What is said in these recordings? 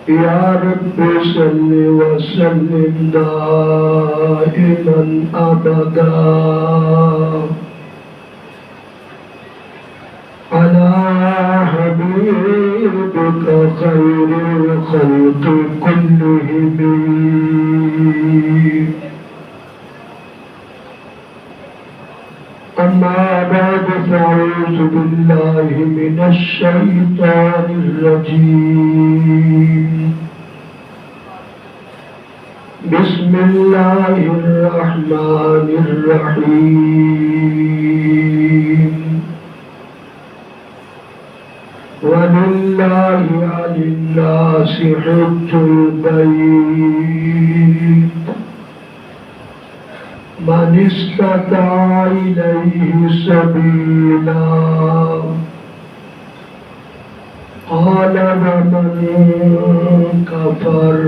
یا رب صل وسلم دائما ابدا على حبيبك خير الخلق كلهم أما بعد فأعوذ بالله من الشيطان الرجيم بسم الله الرحمن الرحيم ولله على الناس حج البيت من استطاع إليه سبيلا قال ومن كفر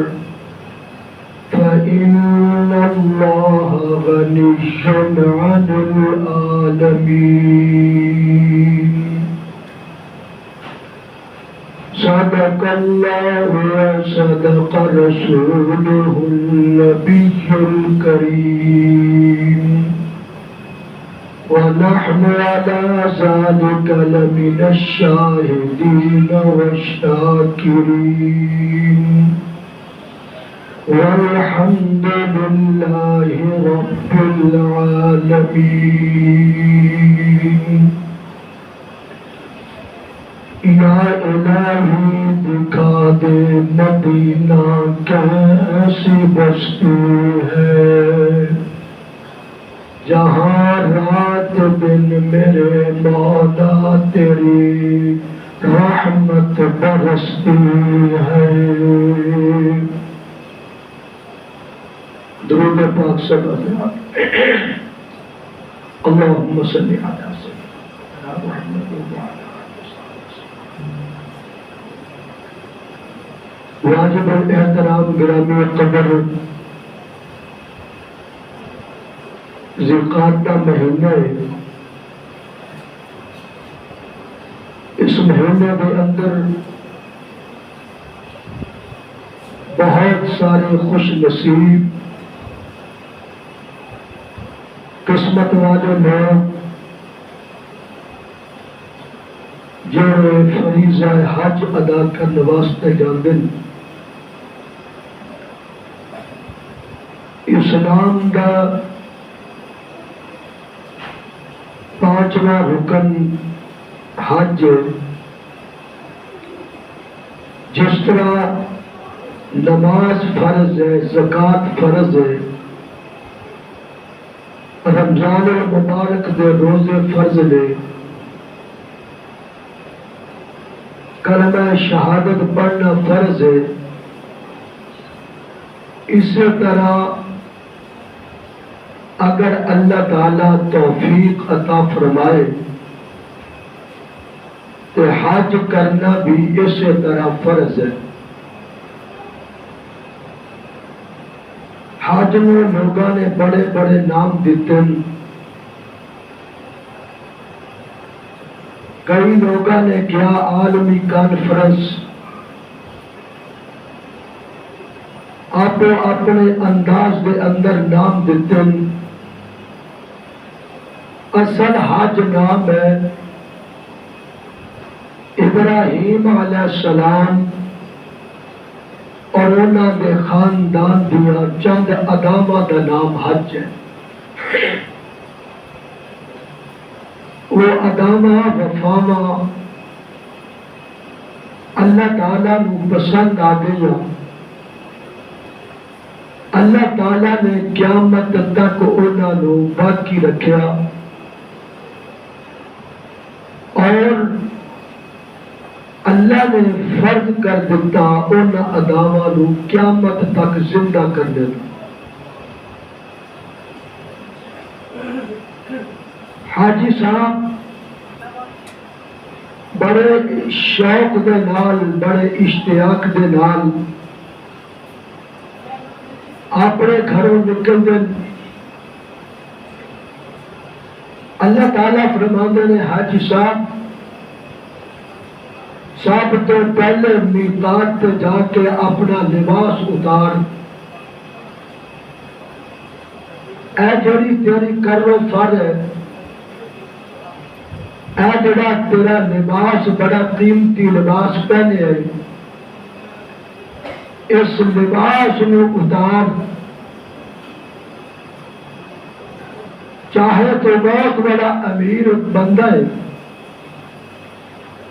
فإن الله غني عن العالمين صدق الله وصدق رسوله النبي الكريم ونحن على ذلك لمن الشاهدين والشاكرين والحمد لله رب العالمين یا الہی دکھا دے مدینہ کیسی بستی ہے جہاں رات دن میرے مولا تیری رحمت برستی ہے. درود پاک سب اللہم صلی علی سیدنا محمد وعلی واجب الاحترام گرامی قدر ذوالقعدہ مہینہ ہے. اس مہینے کے اندر بہت سارے خوش نصیب قسمت والے لوگ جو فریضہ حج ادا کرنے واسطے جاندے ہیں. اسلام کا پانچواں رکن حج جس طرح نماز فرض ہے، زکوٰۃ فرض ہے، رمضان المبارک دے روزے فرض نے، کلمہ شہادت پڑھنا فرض ہے، اسی طرح اگر اللہ تعالیٰ توفیق عطا فرمائے تو حج کرنا بھی اسی طرح فرض ہے. حج میں لوگوں نے بڑے بڑے نام دیتے ہیں. کئی لوگوں نے کیا عالمی کانفرنس، آپ اپنے انداز دے اندر نام دیتے ہیں. اصل حج نام ہے ابراہیم علیہ السلام اور انہوں نے خاندان دیا چند ادامہ کا نام حج ہے. وہ ادامہ وفامہ اللہ تعالیٰ نو پسند آ گیا. اللہ تعالیٰ نے قیامت تک انہوں نے باقی رکھیا اور اللہ نے فرض کر دیتا ان ادامہ نو قیامت تک زندہ کرنے. حاجی صاحب بڑے شوق دے نال، بڑے اشتیاق دے نال اپنے گھروں نکل دیں. اللہ تعالیٰ فرماندے نے حاجی صاحب سب تو پہلے میقات تے جا کے اپنا لباس اتار، اے جڑی تیری کرو فر ہے، اے جڑا تیرا لباس بڑا قیمتی لباس پہنے ہے، اس لباس نو اتار، چاہے تو بہت بڑا امیر بندہ ہے،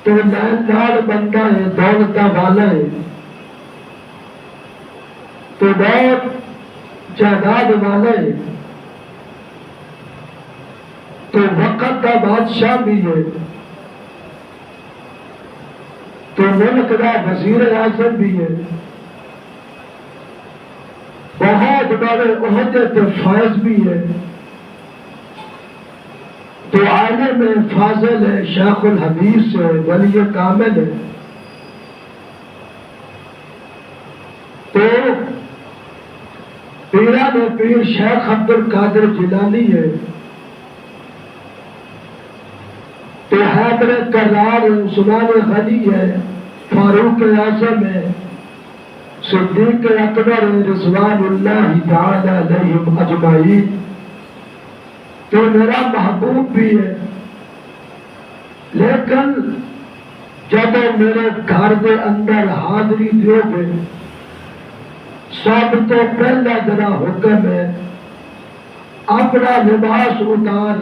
تو لیندار بندہ ہے، دولت والا ہے، تو بہت جائیداد والا ہے، تو وقت کا بادشاہ بھی ہے، تو ملک کا وزیر اعظم بھی ہے، بہت بڑے عہدے پہ فائز بھی ہے، تو عالم فاضل ہے، شیخ الحدیث ہے، ولی کامل ہے، تو پیران پیر شیخ عبد القادر جیلانی ہے، تو حیدر کرار عثمان غنی ہے، فاروق اعظم ہے، صدیق اکبر رضوان اللہ تعالی علیہم اجمعین، تو میرا محبوب بھی ہے، لیکن جب میرے گھر دے اندر حاضری دیو گے، سب تو پہلا ذرا حکم ہے اپنا لباس اتار،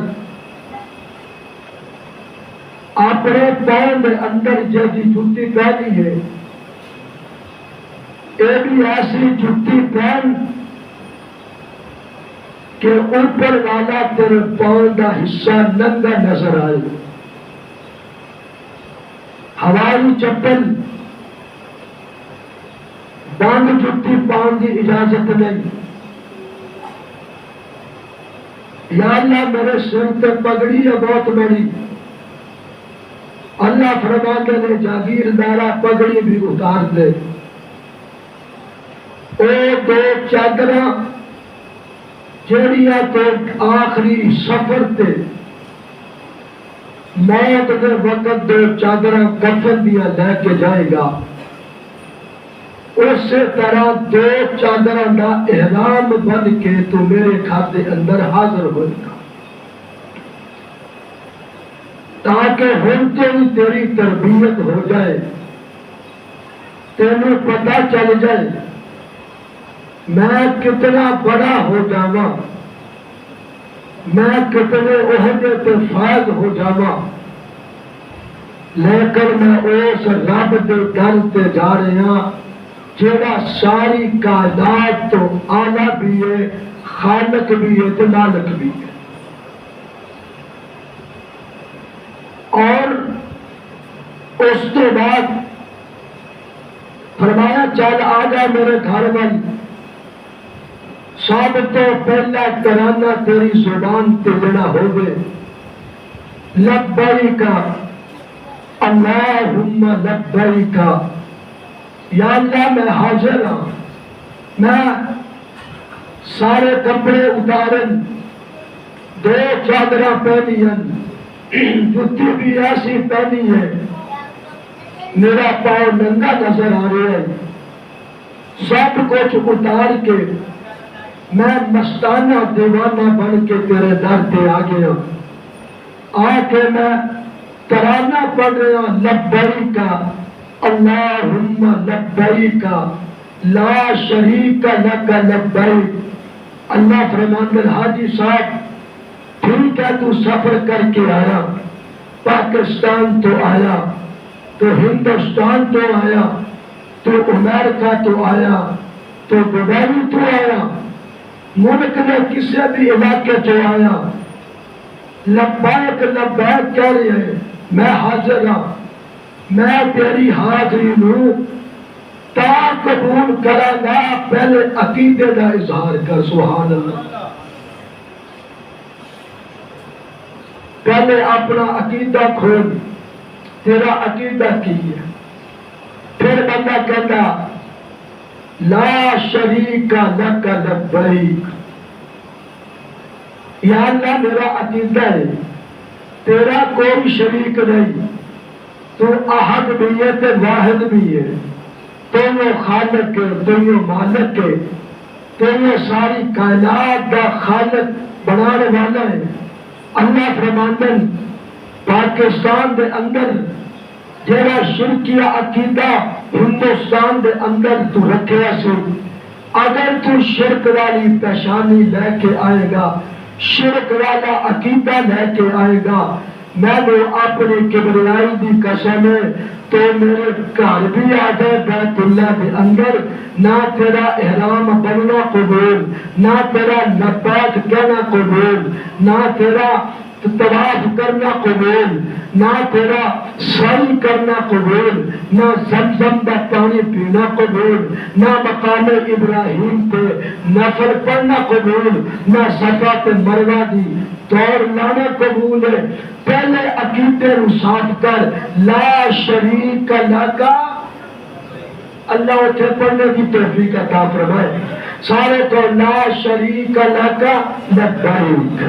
اپنے پاؤں میں اندر جیسی جوتی پہنی ہے، یہ بھی ایسی جوتی پہن کہ اوپر والا تیرے پاؤں کا حصہ ننگا نظر آئے، ہوائی چپل بند جوتی پاؤں کی اجازت نہیں، یا اللہ میرے سر پہ پگڑی ہے بہت بڑی، اللہ فرماتے نے جاگیردارا پگڑی بھی اتار دے، او دو چادراں جیڑیاں تو آخری سفر تے موت دے وقت دو چادراں کفن دیا لے کے جائے گا، اسی طرح دو چادراں دا احرام بن کے تو میرے کھاتے اندر حاضر ہوئے گا، تاکہ ہم تو ہی تیری تربیت ہو جائے، تینوں پتہ چل جائے میں کتنا بڑا ہو جاواں، میں کتنے عہدے پہ فائز ہو جاواں، لیکن میں اس رب دے در تے جا رہا جیڑا ساری کائنات تو آلہ بھی ہے، خالق بھی ہے تو مالک بھی ہے، اور اس کے بعد فرمایا چل آ جا میرے گھر وال، سب تو پہلا ترانہ تیری زبان تے جڑا ہوگے لبیک اللہم لبیک، یا اللہ میں حاضر ہوں، میں سارے کپڑے اتارن، دو چادراں پہنی ہیں، جوتی بھی ایسی پہنی ہے، میرا پاؤں ننگا نظر آ رہا ہے، سب کچھ اتار کے میں مستانہ دیوانہ بن کے تیرے در پہ آ گیا، آ کے میں ترانہ پڑھ رہا لبیک اللہم لبیک لا شریک لک لبیک، اللہ فرماتے حاجی صاحب ٹھیک ہے تو سفر کر کے آیا، پاکستان تو آیا، تو ہندوستان تو آیا، تو امریکہ تو آیا، تو دبئی تو آیا، ملک میں کسی بھی علاقے تو آیا، لبیک لبیک کہہ رہے ہیں، میں حاضر ہوں، میں تیری حاضری نو تا قبول کرا گا، پہلے عقیدے کا اظہار کر، سبحان اللہ، پہلے اپنا عقیدہ کھول، تیرا عقیدہ کی ہے، پھر بندہ کہتا لا شریک لک لبیک، یا اللہ میرا عقیدہ ہے تیرا کوئی شریک نہیں، تو احد بھی ہے تو واحد بھی ہے، تو وہ خالق ہے، تو وہ مالک ہے، تو وہ ساری کائنات کا خالق بنانے والا ہے۔ اللہ فرماندن پاکستان دے اندر جیڑا شرکیہ عقیدہ ہندوستان دے اندر تو رکھیا سی، اگر تو شرک والی پیشانی لے کے آئے گا، شرک والا عقیدہ لے کے آئے گا، میں نے اپنی کبریائی دی قسم ہے تو میرے گھر بھی آ جائے بیت اللہ کے اندر، نہ تیرا احرام بننا قبول، نہ تیرا لبیک کہنا قبول، نہ تیرا طواف کرنا قبول، نہ تیرا سعی کرنا قبول، نہ زمزم کا پانی پینا قبول، نہ مقام ابراہیم پہ نفل پڑھنا قبول، نہ صفا تے مروہ دی دوڑ لانا قبول ہے۔ پہلے عقیدے نو صاف کر، لا شریک لک، اللہ اتنے پڑھنے کی توفیق عطا فرمائے سارے کو، لا شریک لک لبیک،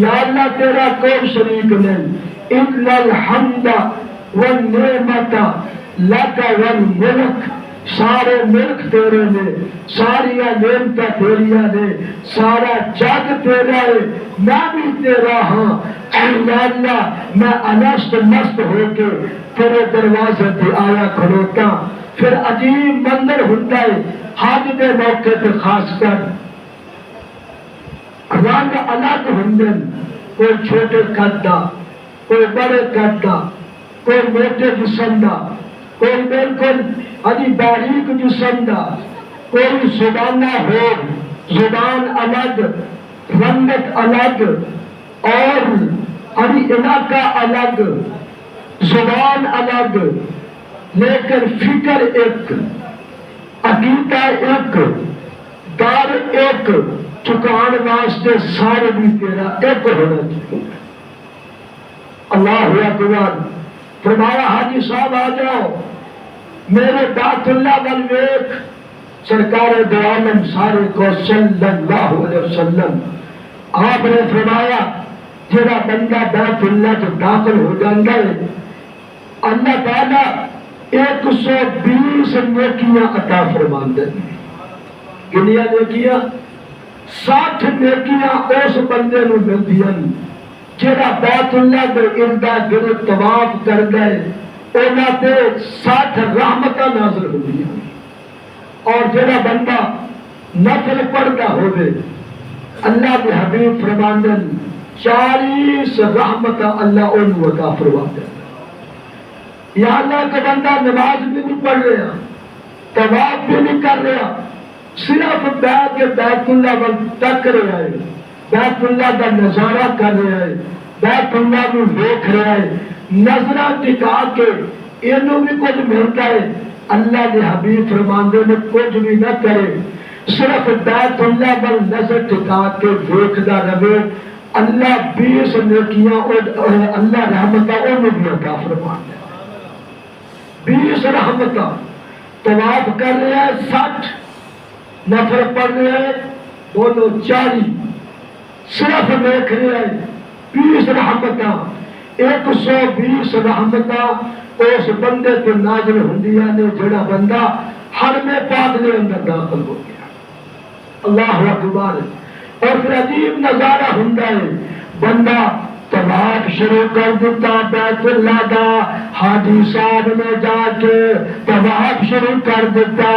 یا اللہ تیرا کوئی شریک نہیں، الا الحمد والنعمت لک والملک، سارے ملک تیرے نے، ساری نعمتیں تیریاں نے، سارا جگ تیرا ہے، میں بھی تیرا ہاں۔ یا اللہ میں انشت مست ہو کے تیرے دروازے پہ آیا کھلوتا، پھر عجیب منظر ہوتا ہے حج کے موقع پہ، خاص کر رنگ الگ ہوندے، کوئی چھوٹے قد دا، کوئی بڑے قد دا، کوئی موٹے جسم دا، کوئی بالکل باریک جسم دا، کوئی زبانہ ہو، زبان الگ، رنگت الگ، اور علاقہ الگ، زبان الگ، لیکن فکر ایک، عقیدہ ایک، در ایک، چکان واسطے سارے بھی تیرا ایک ہونا چاہیے۔ اللہ اکبر۔ فرمایا حاجی صاحب آ جاؤ میرے بیت اللہ والویک، سرکار دو عالم سارے کو صلی اللہ علیہ وسلم، آپ نے فرمایا جڑا بندہ بیت اللہ جو داخل ہو جاتا ہے، اللہ تعالیٰ 120 نیکیاں عطا فرماندے۔ کنیاں نیکیاں؟ 60 نیکیاں اس بندے نو ملدیاں جڑا بیت اللہ دے اردا گرد طواف کر گئے، انہاں تے 60 رحمتاں نازل ہوندیاں، اور جڑا بندہ نفل پڑھدا ہوے، اللہ کے حبیب فرماندے 40 رحمتاں اللہ انہوں عطا فرماندے۔ یا اللہ کا بندہ نماز بھی نہیں پڑھ رہا، طواف بھی نہیں کر رہا، صرف بیٹھ کے بیت اللہ وال تک رہا ہے، بیت اللہ کا نظارہ کر رہا ہے، بیت اللہ کو دیکھ رہا ہے، نظرہ ٹکا کے انہوں بھی کچھ ملتا ہے۔ اللہ کے حبیب فرماندے نے کچھ بھی نہ کرے، صرف بیت اللہ وال نظر ٹکا کے دیکھدا رہے، اللہ 20 نیکیاں اور اللہ رحمتہ انہوں بھی عطا فرماندے۔ 20 رحمتہ، طواف کر رہے ہیں 60، نفل پڑھ رہے ہیں بولو 40، صرف دیکھ رہے ہیں 20 رحمتہ، 120 رحمتہ اس بندے تو نازل ہوندیاں نے جڑا بندہ حرم پاک دے اندر داخل ہو گیا۔ اللہ اکبر۔ اور پھر عجیب نظارہ ہوندا ہے، بندہ طواف شروع کر دیتا بیت اللہ دا، حاجی صاحب نے جا کے طواف شروع کر دیتا،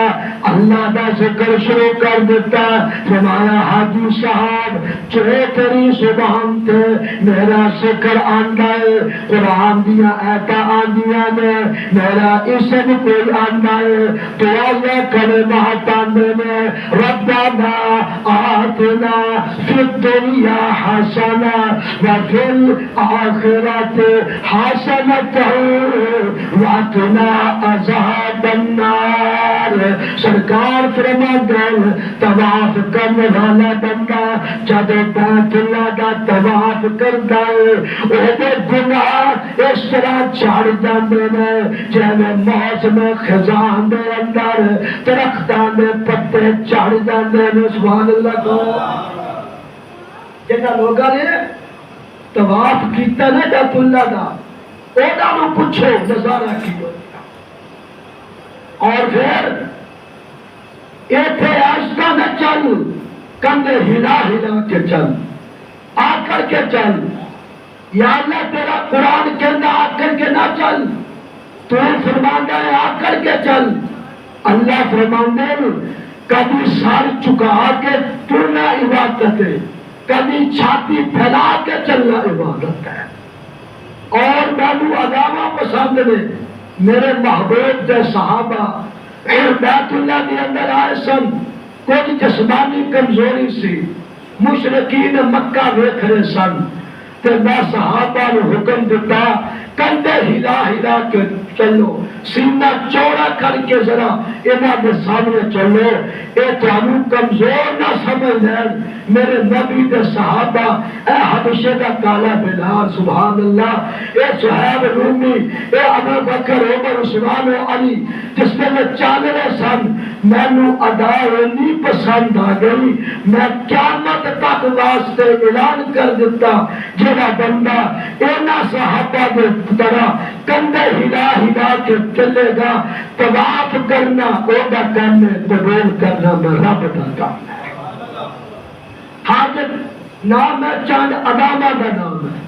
اللہ دا ذکر شروع کر دیتا، فرمایا حاجی صاحب چرے تیری زبان تے میرا ذکر آندا ہے، قرآن دیا آیتاں آندیاں نے، میرا اسم کوئی آندا ہے، دعا کلمات آندے نے، ربنا آتنا فی الدنیا حسنہ وفی الآخرت حسنۃ وقنا عذاب النار۔ سرکار فرماندے طواف کرنے والا بندہ جب بیت اللہ دا طواف کردا ہے، اودے گناہ اس طرح جھڑ جاندے نے جویں موسم خزاں دے اندر درختاں دے پتے جھڑ جاندے نے۔ سبحان اللہ کو جنہاں لوگاں نے طواف کیتا نا بیت اللہ دا، انہوں پوچھو نظارہ کی ہوتا اور پھر ایتھے آہستہ نہ چل، کندھے ہلا ہلا کے چل، آ کر کے چل۔ یا اللہ تیرا قرآن کہنا آ کر کے نہ چل، تو فرمانا ہے آ کر کے چل۔ اللہ فرمانے کبھی سر چکا کے ٹرنا عبادت ہے، کبھی چھاتی پھیلا کے چلنا عبادت ہے۔ اور مینو عداوہ پسند نے میرے محبوب دے صحابہ بیت اللہ کے اندر آئے سن، کچھ جسمانی کمزوری سی، مشرکین مکہ ویکھ رہے سن، تے میں صحابہ نے حکم دیتا کندھے ہلا ہلا کے چلو، سینہ چوڑا کر کے ذرا انہاں دے سامنے چلو، اے تانوں کمزور نہ سمجھ لین میرے نبی دے صحابہ، اے حبشے دا کالا بلال سبحان اللہ، اے صہیب رومی، اے ابو بکر عمر عثمان و علی جس میں چل رہے سن، مینوں ادا نہیں پسند آ گئی، میں قیامت تک واسطے اعلان کر دیتا جڑا بندہ انہاں صحابہ دے طرح کندھے ہلا ہلا کے چلے گا، طواف کرنا او دا کام ہے، طواف کرنا میں رب دا کام ہے۔ حاجت نام ہے چند عدامہ دا نام ہے۔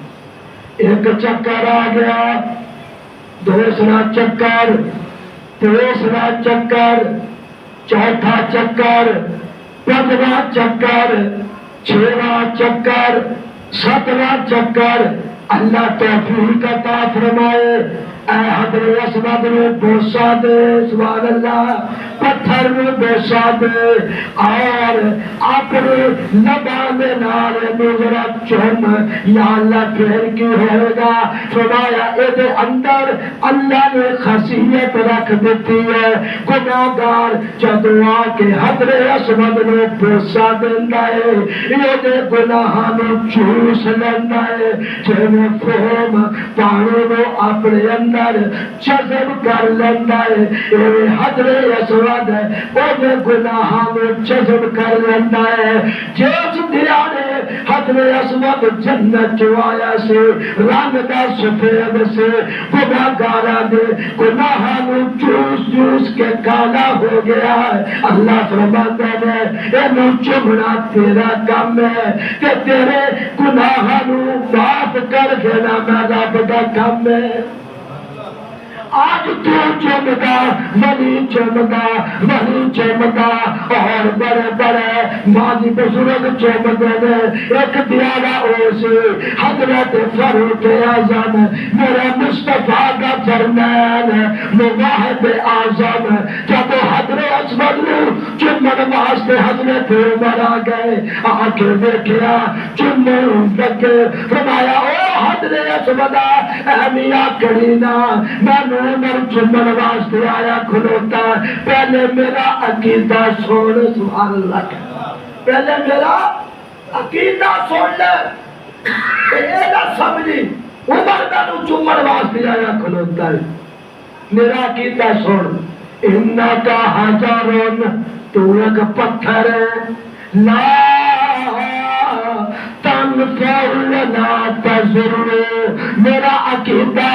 ایک چکر آ گیا، دوسرا چکر، تیسرا چکر، چوتھا چکر، پانچواں چکر، چھواں چکر، ساتواں چکر۔ اللہ توفیق عطا فرمائے، اے حضرت اسود نے بوسہ دے سبحان اللہ، پتھر میں بوسہ دے اور اپنے لبان نال ذرا چوم، یا اللہ پھر کی ہوئے گا؟ فرمایا اے اندر اللہ نے خاصیت رکھ دیتی ہے، گناہگار جدو آ کے حضرت اسود نے بوسہ دینا ہے یہ گناہاں نوں چوس لینا ہے، جویں فوم پانی نو اپنے اندر جذب کر لینا ہے، اے حضرت اسود ہے وہ گناہاں نو جذب کر لینا ہے۔ جس دیانے حضرت اسود جنت چ آیا سے رنگ دا سفید سے، گناہگاراں دے گناہاں نو چوس چوس کے کالا ہو گیا ہے۔ اللہ فرماتا ہے اینو چومنا تیرا کام ہے کہ تیرے گناہاں نو معاف کر دینا میں رب دا کام ہے۔ آج تو چمدا ولی چمدا ولی چمدا اور بڑے بڑے ماضی بزرگ چمدے نے۔ ایک دیارہ اوس حضرت فاروق اعظم میرا مصطفیٰ کا جرنیل مواحد اعظم، جب حضرت اسود نے چمن واسطے حضرت عمر آ گئے، آ کے دیکھا چمن لگے، فرمایا او حضرت اسود اے میاں کرینا میں عمر چمن واسطے آیا کھلوتا، پہلے میرا عقیدہ سن، سبحان اللہ، پہلے میرا عقیدہ سن لے، اے نہ سمجھی عمر میں چمن واسطے آیا کھلوتا ہے، میرا عقیدہ سن، انہا کا حجرن تو ایک پتھر ہے، لا تنفع ولا تضر، میرا عقیدہ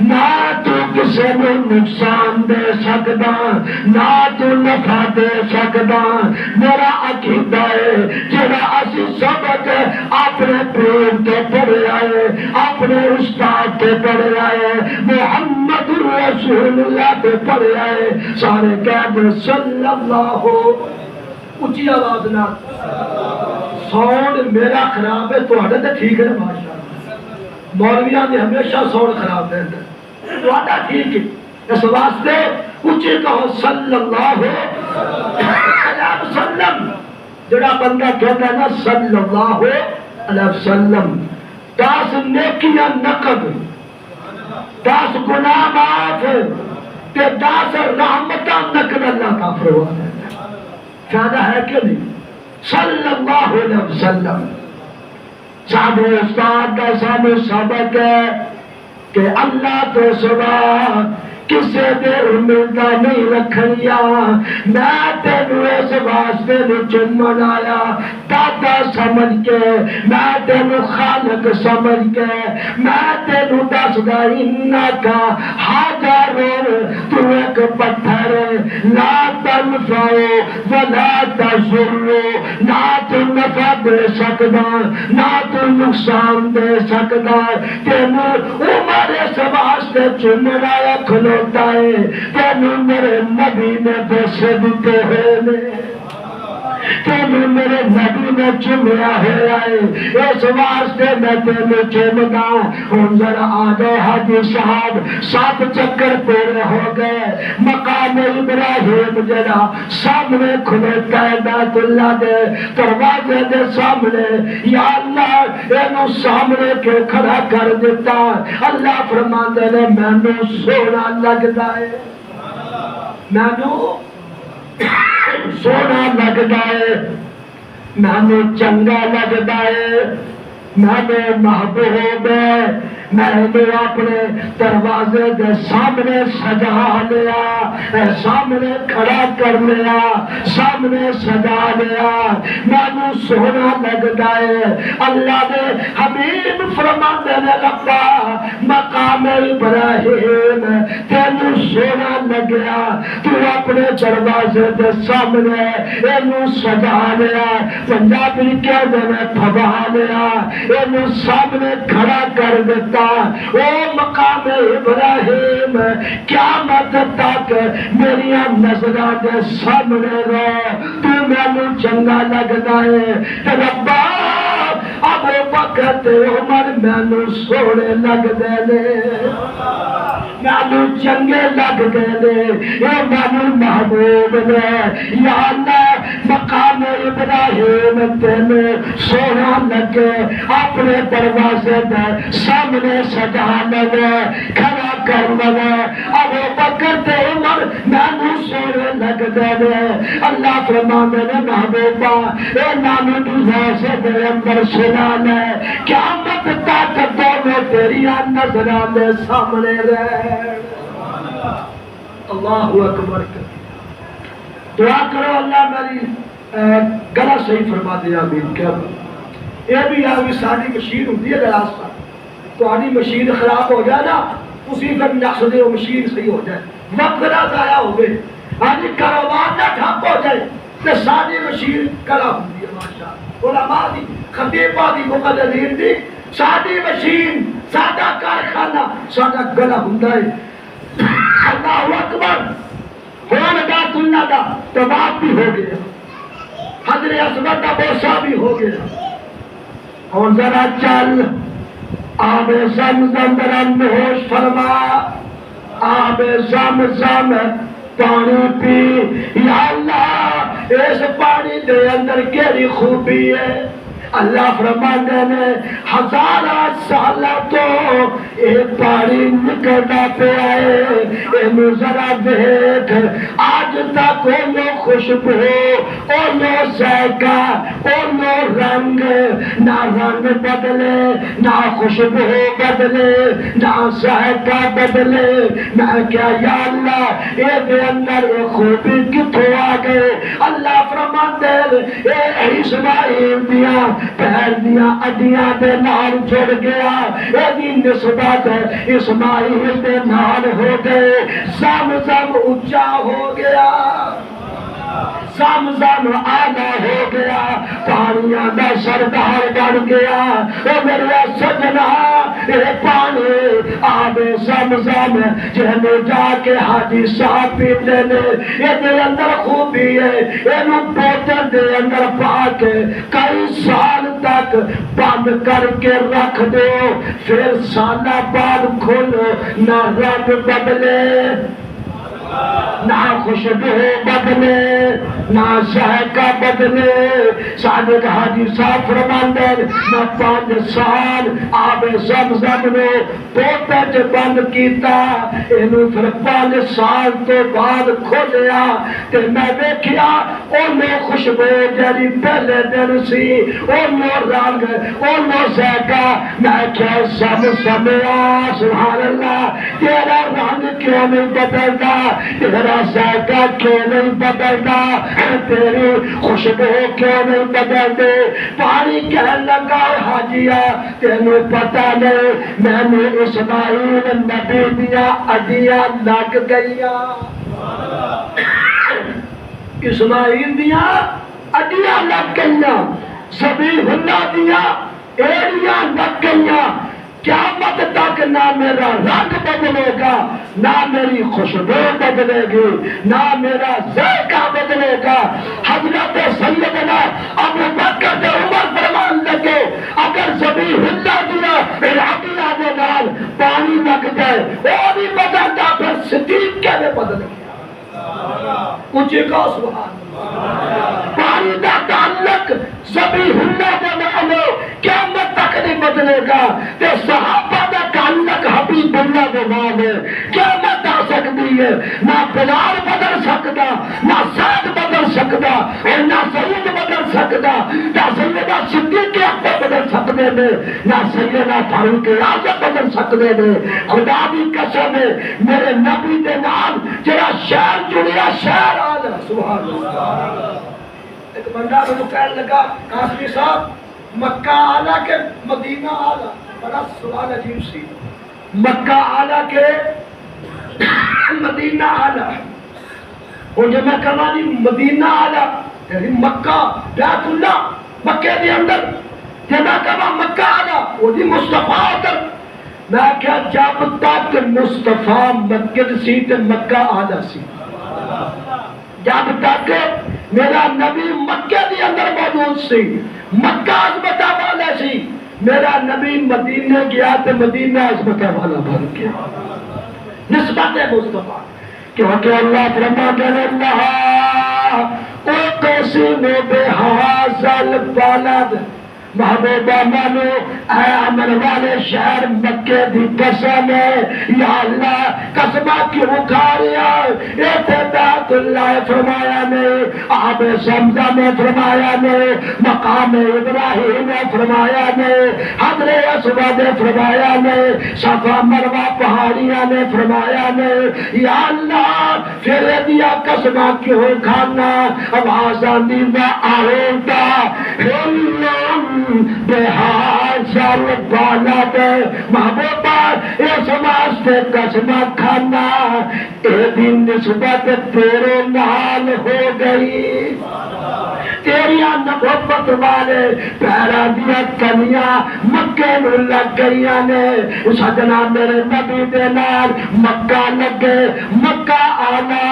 نہ تو کسی نے نقصان دے سکتا نہ تو نفع دے سکتا، میرا عقیدہ ہے جڑا اسی سبق اپنے پیر تو پڑھے آئے، اپنے استاد تو پڑھے آئے، محمد رسول اللہ تو پڑھے آئے، سارے کہہ دے صلی اللہ، اچھی آواز نہ ساؤنڈ میرا خراب ہے تو تو ٹھیک ہے ماشاءاللہ، مولویاں نے ہمیشہ ساؤنڈ خراب ہے تو ٹھیک ہے، اس واسطے اچھی کہو صلی اللہ علیہ وسلم، جڑا بندہ کہتا ہے نا صلی اللہ علیہ وسلم، 10 نیکیاں نقد، 10 گناہ معاف تے 10 رحمتاں نقد اللہ کا فرمان ہے، فائدہ ہے کہ نہیں؟ صلی اللہ علیہ وسلم سامنے استاد کا سامنے سبق ہے کہ اللہ تو سوا کسے دے امیدہ نہیں رکھنیا میں تینو اس واسطے نو چنمن آیا دادا سمجھ کے میں تینو خالق سمجھ کے میں تینو دس گا انکا حجرون تو ایک پتھر لا تنفعو ولا تضرو نہ تو نفع دے سکتا نہ تو نقصان دے سکتا تینو عمر اس واسطے چنمن آیا کھلوتا ہے تینو میرے نبی نے پیسے دیتے ہیں تینو میرے نبی نے چمیا ہوا ہے اس واسطے میں تینو چمدا ہوں ذرا آجو حاجی صاحب 7 چکر پورے ہو گئے مقام ابراہیم جڑا سامنے کھلوتا ہے بیت اللہ دے دروازے دے سامنے یا اللہ اینو سامنے کے کھڑا کر دیتا اللہ فرماندے نے مینوں سونا لگدا ہے مینوں سونا لگتا ہے میں چنگا لگتا ہے میں محبوب ہے میں نے اپنے دروازے کے سامنے سجا لیا سامنے کھڑا کر لیا سامنے سجا لیا میں سونا لگتا ہے اللہ نے حبیب فرماندے نے ربا مقام ابراہیم تینو سونا لگیا تو اپنے دروازے کے سامنے اینو سجا لیا پنجابی کہہ دینے پھبا لیا اینو سامنے کھڑا کر دیتا او مقام ابراہیم قیامت تک میری نظرہ دے سامنے رہو تو میں چنگا لگتا ہے ربا ابو بکر تے عمر میں سونے لگ دے میں چنگے لگ دے یہ میں محبوب نے یا اللہ مقام ابراہیم تینو سونا لگے اپنے دروازے دے سامنے سجا لگے کھڑا کر لگے ابو بکر تے عمر میں سونے لگ دے اللہ فرمانے نے محبوبہ اے نامی دوزے دے اندر سنانے قیامت تک دونوں تیری نظران دے سامنے رہے اللہ اکبر دعا کرو اللہ میری گلا صحیح فرما دے آمین کیا یہ بھی آگے ساری مشین ہوتی ہے راستہ تو آنی مشین خراب ہو جائے نا اسی پر نقص دے وہ مشین صحیح ہو جائے وقت نہ ضائع ہو گئے آنی کاروبار نہ ٹھپ ہو جائے تو ساری مشین کلا ہوتی ہے ماشاء علماء دی خطیبہ دی مقدرین دی ساری مشین سادہ کارخانہ سادہ گلا ہوتا ہے اللہ اکبر ہون بیت اللہ دا طواف بھی ہو گیا حضر اسود کا بوسہ بھی ہو گیا اور ذرا چل آب زمزم ذرا نوش فرما آب زمزم پانی پی یا اللہ اس پانی دے اندر کیری خوبی ہے اللہ فرمانے نے 1000 سال تو اے پانی نکلنا پہ آئے اے ذرا دیکھ آج تک اونو خوشبو اونو ذائقہ اونو رنگ نہ رنگ بدلے نہ خوشبو بدلے نہ ذائقہ بدلے میں کیا یا اللہ اے دے اندر خوبی کتوں آ گئے اللہ فرمانے اے اسماعیل دیا پہر دیا اڈیاں دے نال جڑ گیا ایدی نسبت اسماعیل دے نال ہو گئے زمزم اچا ہو گیا زمزم آنا ہو گیا پانیاں دا سردار بن گیا او میرے سجنا اے پانی آب زمزم جنو جا کے حاجی صاحب پیتے نے یہ دے اندر خوبی ہے اینو بوتل دے اندر پا کے کئی سال تک بند کر کے رکھ دو پھر سالہ بعد کھولو نہ رنگ بدلے نہ خوشبو بدلے نہ ذائقہ بدلے. صادق حاجی صاحب فرماندے نہ 5 سال آب زمزم نے بوتل چ بند کیتا اینو پھر 5 سال تو بعد کھولیا تے میں ویکھیا اونے خوشبو جڑی پہلے دن سی اونے رنگ اونے ذائقہ. میں کیا زمزم سبحان اللہ تیرا رنگ کیوں نہیں بدلتا تیرا ذائقہ کیوں نہیں بدلتا تیری خوشبو کیوں نہیں بدلتے. پانی کہنے لگا حاجیہ تینوں پتہ نہیں میں نے اسماعیل نبی دیا اڈیاں لگ گئیاں. اسماعیل دیا اڈیاں لگ گئیاں ذبیح اللہ دیا ایڑیاں لگ گئیاں. قیامت تک نہ میرا رنگ بدلے گا نہ میری خوشبو بدلے گی نہ میرا ذائقہ بدلے گا. حضرت سیدنا ابو بکر سے عمر فرمان لگے اگر ذبیح اللہ دیا عقیدہ دے نال پانی لگ جائے وہ نہیں بدلتا پھر صدیق کے لئے بدلے گا. اونچے کا سبحان پانی دا تعلق ذبیح اللہ دے نال قیامت تک نہیں بدلے گا. تے صحابہ دا تعلق حبیب اللہ دے نال ہے. قیامت آ سکتی ہے نہ بلال بدل سکتا نہ سعد بدل سکتا نہ سعید بدل سکتا نہ سیدنا صدیق اکبر بدل سکتے ہیں نہ سیدنا فاروق اعظم بدل سکتے ہیں. خدا دی قسم ہے میرے نبی دے نال جڑا شہر جڑیا شہر آ جا. سبحان اللہ. ایک بندہ مجھے کہنے لگا قاسمی صاحب مکہ آلہ کے مدینہ آلہ بڑا سوال عجیب سی. مکہ آلہ کے مدینہ آلہ اور جب میں کہا نہیں مدینہ آلہ یعنی مکہ بیت اللہ مکہ دے اندر جب میں کہا مکہ آلہ وہ دی مصطفیٰ ادھر میں کہا جب تک مصطفیٰ مسجد سی تے مکہ آلہ سی. جب تک میرا نبی مکہ دے اندر موجود سی مکہ عظمت والا سی میرا نبی مدینہ گیا تے مدینہ عظمت والا بن گیا. نسبت مصطفیٰ کیونکہ اللہ فرماتا ہے اللہ او قسم بہذا البلد محبوبہ مانو اے امن والے شہر مکہ دی قسم ہے یا اللہ قسمہ کیوں کھا رہا اعتداد اللہ فرمایا نے آب زمزم نے فرمایا نے مقام ابراہیم نے فرمایا نے حضر اسود نے فرمایا نے صفا مروہ پہاڑیاں نے فرمایا نے یا اللہ پھر دیا قسمہ کیوں کھانا آواز آندی میں آہوتا بہذا البلد محبوبہ اس واسطے قسم کھانا اے دن نسبت تیرے نال ہو گئی. تیریاں نبوت والے پیرا دیا کنیاں مکے نو لگ گئیاں نے. سجنا میرے نبی دے نال مکہ لگے مکہ آنا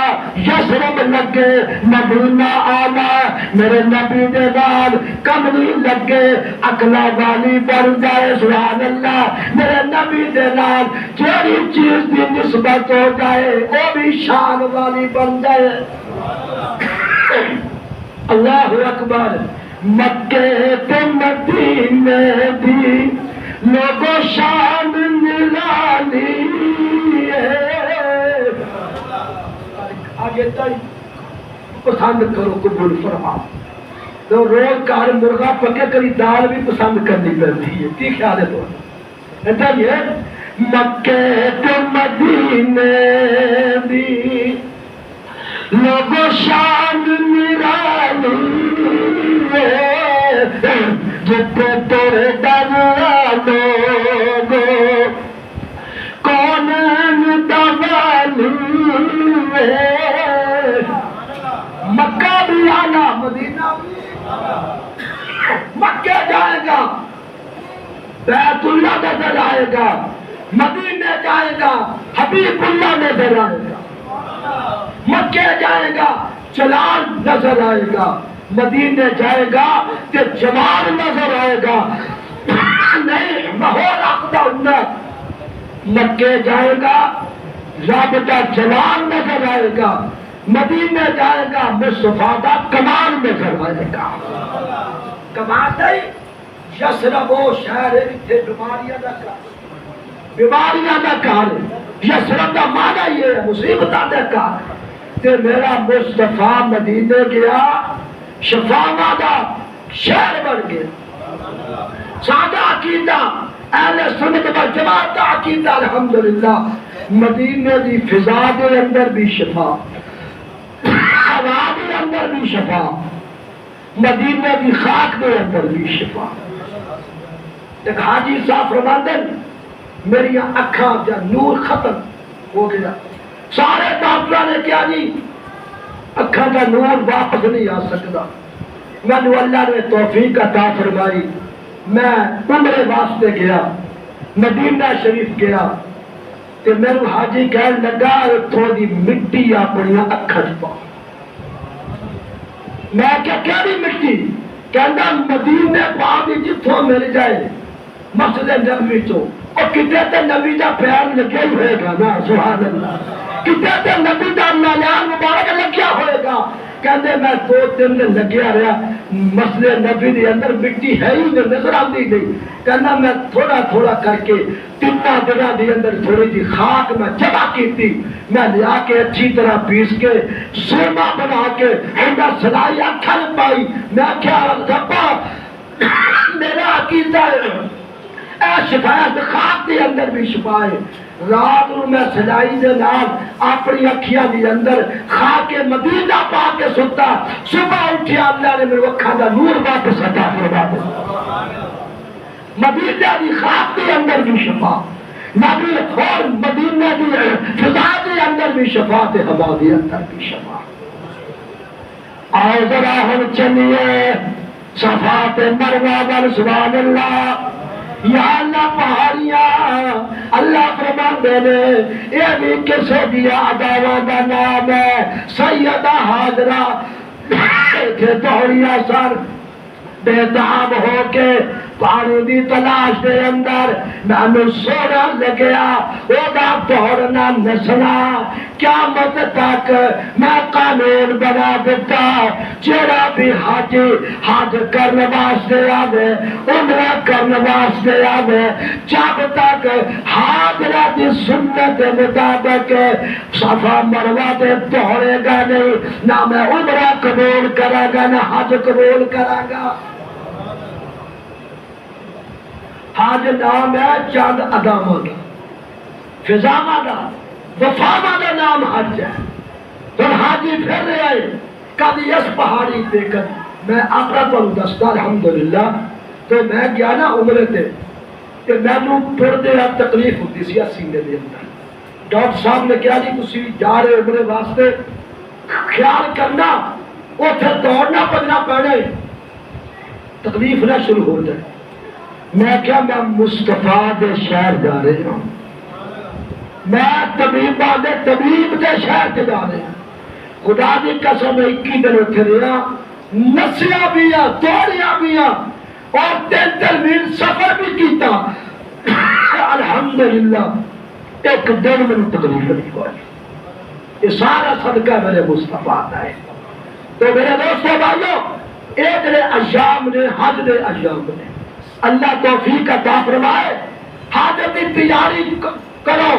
یثرب لگے مدینہ آنا میرے نبی دے نال کملی لگے اکلا والی بن جائے. سبحان اللہ میرے نبی دے نال جیڑی چیز دی نسبت ہو جائے وہ بھی شان والی بن جائے. اللہ اکبر. مکے تے مدینے دی لوگوں شان نرالی ہے. آگے تک پسند کرو قبول فرما. تو روز کار مرغا پکے کری دال بھی پسند کرنی پڑتی ہے. کی خیال ہے تو ایسا یہ مکے تے مدینے دی لوگوں شان نرالی جتے تیرے ڈر لوگو کون دوالی مکہ بھی آنا مدینہ بھی مکہ جائے گا بیت اللہ نظر آئے گا مدینہ جائے گا حبیب اللہ نظر آئے گا. مکہ جائے گا جلال نظر آئے گا مدینہ جائے گا کہ جمال نظر آئے گا. نہیں ماحول آخدہ امت مکہ جائے گا رب کا جلال نظر آئے گا، مدینے جائے گا مصطفیٰ کا کمال نظر آئے گا۔ کمال نہیں، یسرب و شہر تھے بیماریاں دا گھر، بیماریاں دا گھر، یسرب کا معنی یہ ہے مصیبتاں دا گھر۔ تے میرا مصطفیٰ مدینے گیا، شفاواں دا شہر بن گیا۔ سادہ عقیدہ اہل سنت والجماعت کا عقیدہ الحمدللہ، مدینے دی فضا دے اندر بھی شفا، ہوا دے اندر بھی شفا، مدینے دی خاک دے اندر بھی شفا۔ ایک حاجی صاحب فرماندے میری اکھاں دا نور ختم ہو گیا، سارے ڈاکٹر نے کیا جی اکھاں دا نور واپس نہیں آ سکتا۔ میں نے اللہ نے توفیق عطا فرمائی، میں عمرے واسطے گیا، مدینہ شریف گیا، کہ میرے حاجی کہنے لگا تھوڑی مٹی اپنی اکھاں چ پا۔ میں کیا مٹی؟ کہنا مدینے پاک جتوں مل جائے مسجد نبوی تو، اور کتے تے نبی دا پیار لگیا ہی ہوئے گا نا، سبحان اللہ، کتے تے نبی دا نالان مبارک لگیا ہوئے گا۔ کہنے میں 2-3 دن لگیا رہا، مسجد نبی دے اندر مٹی ہے ہی نہیں، نظر آتی نہیں۔ کہنا میں تھوڑا تھوڑا کر کے 3 دنوں دے اندر تھوڑی جی خاک میں جمع کی تھی، میں لیا کے اچھی طرح پیس کے سرما بنا کے ہنڈا سلائی اکھل پائی۔ میں کیا ربا میرا عقیدہ اے شفایت خاک دے اندر بھی شفا ہے۔ رات نو میں سلائی دے نال اپنی اکھیاں دی اندر خاک مدینہ پا کے ستا، صبح اٹھیا اللہ نے میرے اکھاں دا نور واپس عطا فرما دیا۔ مدینہ دی خاک دے اندر بھی شفا، نبی اور مدینہ دی فضا دے اندر بھی شفا، تے ہوا دے اندر بھی شفا۔ آؤ ذرا ہم چلیے صفا تے مروہ ول سبحان اللہ۔ یا اللہ پہاڑیاں اللہ فرماندے نے اے بھی کسے دیا عداواں دا نام ہے سیدہ حاضرہ کہ دوڑیا سر بے دام ہو کے پانی دی تلاش دے اندر میں سونا لگیا او دا دوڑنا نسنا قیامت تک میں قانون بنا دیتا جڑا بھی حاجی حج کرنے واسطے آوے عمرہ کرنے واسطے آوے جب تک حاضرہ دی سنت مطابق صفا مروہ دے دوڑے گا نہیں، نہ میں عمرہ قبول کرا گا نہ حج قبول کرا گا۔ حج نام ہے چند ادامہ کا، فضامہ کا، وفامہ کا نام حج ہے۔ پھر حاجی پھر رہے آئے کبھی اس پہاڑی پہ کبھی میں اپنا تو دستا الحمدللہ تو میں گیا نا عمرے تے کہ میں نو پھر دے تکلیف ہوتی سی سینے دے اندر۔ ڈاکٹر صاحب نے کہا جی تسی جا رہے عمرے واسطے خیال کرنا اوتھے دوڑنا پجنا پینا تکلیف نہ شروع ہو جائے۔ میں کیا میں مصطفیٰ دے شہر جا رہے ہوں، میں طبیبہ دے طبیب دے شہر کے جا رہے ہیں۔ خدا دی قسم 21 دن اتھے رہا، نسیا بھی ہیں دوڑیا بھی ہیں اور 3 میل سفر بھی کیتا الحمدللہ ایک دن میں تکلیف نہیں ہوئی۔ یہ سارا صدقہ میرے مصطفیٰ کا ہے۔ تو میرے دوستو بھائیو ایک نے ایام نے حج نے ایام نے اللہ توفیق عطا فرمائے حج کی تیاری کرو۔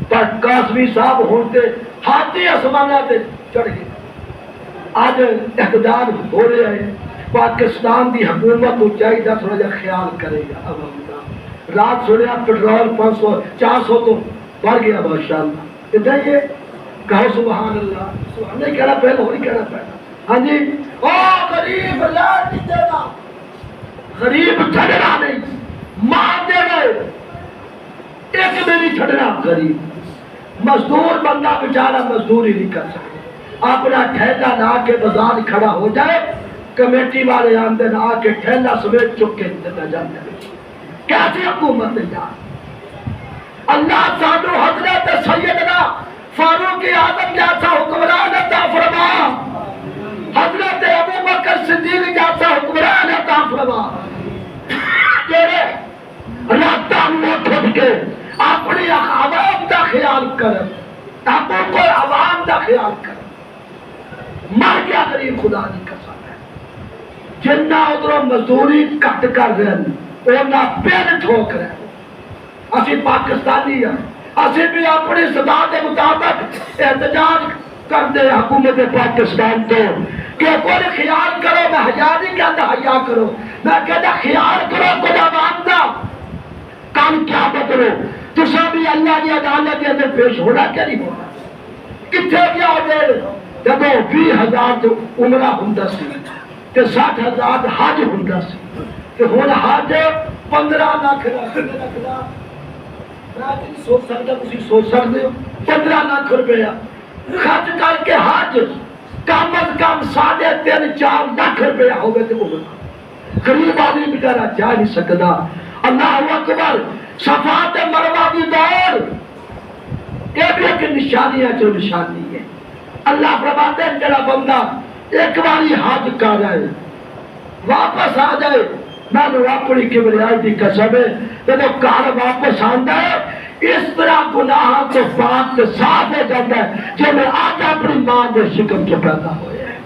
پر قاسمی صاحب ہوتے ہاتھی آسمانہ تے چڑھ گئے۔ آج اقدار ہو رہے ہیں، پاکستان دی حکومت کو چاہیے تھوڑا جا خیال کرے گا عوام کا۔ رات سنیا پٹرول 500-400 تو بڑھ گیا ماشاءاللہ۔ ادھر یہ کہو سبحان اللہ، سبحان نہیں کہنا پہلے ہوئی کہنا پہلے۔ ہاں جی او غریب اللہ نہیں دینا، غریب چھڑنا نہیں، مار دے گئے ایک میں نہیں چھڑنا۔ غریب مزدور بندہ بیچارہ مزدوری نہیں کر سکتا، اپنا ٹھیلا لا کے بازار کھڑا ہو جائے، کمیٹی والے آمدن آ کے ٹھیلا سمیت چک کے دینا جاتے ہیں۔ کیسی حکومت ہے یار؟ اللہ سانو حضرت سیدنا فاروق اعظم جیسا حکمران عطا فرما، حضرت ابوبکر صدیق جیسا حکمران عطا فرما، تیرے راتاں نو اٹھ کے اپنی عوام کا خیال کر تاکہ کوئی عوام دا خیال کر مر گیا غریب خدا دی قسم ہے جنہ ادھروں مزدوری کٹ کر رہے اونا پیر ٹھوک رہے اسی پاکستانی ہیں اسی بھی اپنی صدا کے مطابق احتجاج کر دے حکومت پاکستان تو کہ کوئی خیال کرو میں حیا نہیں کہتا حیا کرو میں کہتا خیال کرو کچھ عوام دا کام کیا بدلو تسا بھی اللہ کی عدالت کے اندر پیش ہونا کیا نہیں ہونا کتنے کیا ہو جائے جب 20,000 عمرہ ہوندا سی تے 60,000 حج ہوندا سی تے ہن حج 15 لاکھ رکھدا میں سوچ سکتا تسی سوچ سکتے ہو 15 لاکھ روپیہ خرچ کر کے حج کم از کم 3.5-4 لاکھ روپیہ ہو گئے تو غریب آدمی بیچارہ جا نہیں سکتا اللہ اکبر صفا تے مروہ دی دوڑ یہ بھی ایک نشانی ہے جو نشانی ہے اللہ فرماتے ہیں جڑا بندہ ایک باری حج کر رہے واپس آ جائے میں نے اپنی کبریائی دی قسم ہے جب گھر واپس آندا ہے اس طرح گناہ تو پاک تے صاف ہو جاتا ہے جو میں آج اپنی ماں کے شکم سے پیدا ہوئے ہیں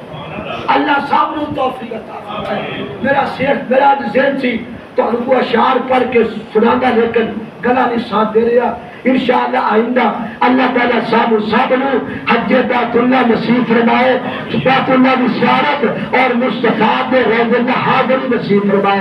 اللہ سب نو توفیق عطا فرمائے میرا ذہن سی تو ان کو اشعار پڑھ کے سنانا لیکن گلا نہیں ساتھ دے رہا انشاءاللہ آئندہ اللہ تعالیٰ سب نو حج بیت اللہ نصیب فرمائے بیت اللہ کی زیارت اور مصطفیٰ کے روضہ حاضری نصیب فرمائے